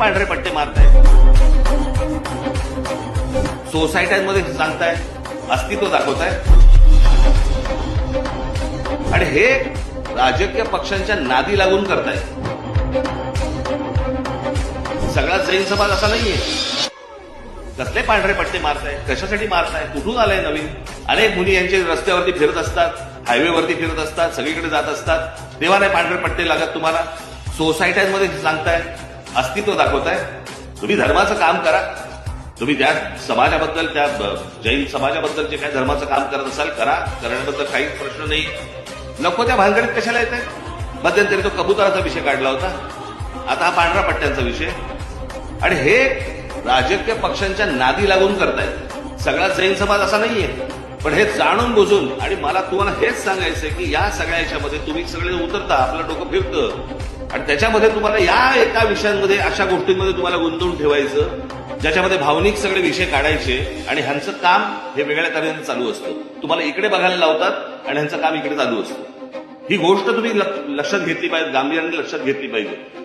पांढरे पट्टे मारताय, सोसायट्यांमध्ये सांगताय, अस्तित्व दाखवताय आणि हे राजकीय पक्षांच्या नादी लागून करताय. सगळा जैन समाज असा नाहीये. कसले पांढरे पट्टे मारताय, कशासाठी मारताय, कुठून आलंय नवीन? अनेक मुली यांचे रस्त्यावरती फिरत असतात, हायवेवरती फिरत असतात, सगळीकडे जात असतात, तेव्हा नाही पांढरे पट्टे लागत तुम्हाला. सोसायट्यांमध्ये सांगताय, अस्तित्व दाखवताय. तुम्ही धर्माचं काम करा. तुम्ही ज्या समाजाबद्दल, त्या जैन समाजाबद्दल जे काही धर्माचं काम करत असाल करा, करण्याबद्दल काहीच प्रश्न नाही. नको त्या भानगडीत कशाला येत आहे? मध्यंतरी तो कबुतराचा विषय काढला होता, आता हा पांढरा पट्ट्यांचा विषय. आणि हे राजकीय पक्षांच्या नादी लागून करतायत. सगळा जैन समाज असा नाहीये. पण हे जाणून बुजून, आणि मला तुम्हाला हेच सांगायचंय की या सगळ्या याच्यामध्ये तुम्ही सगळे उतरता, आपलं डोकं फिरतं आणि त्याच्यामध्ये तुम्हाला या एका विषयांमध्ये, अशा गोष्टींमध्ये तुम्हाला गुंतवून ठेवायचं ज्याच्यामध्ये भावनिक सगळे विषय काढायचे आणि ह्यांचं काम हे वेगळ्या तऱ्हेने चालू असतं. तुम्हाला इकडे बघायला लावतात आणि ह्यांचं काम इकडे चालू असतं. ही गोष्ट तुम्ही लक्षात घेतली पाहिजे, गांभीर्याने लक्षात घेतली पाहिजे.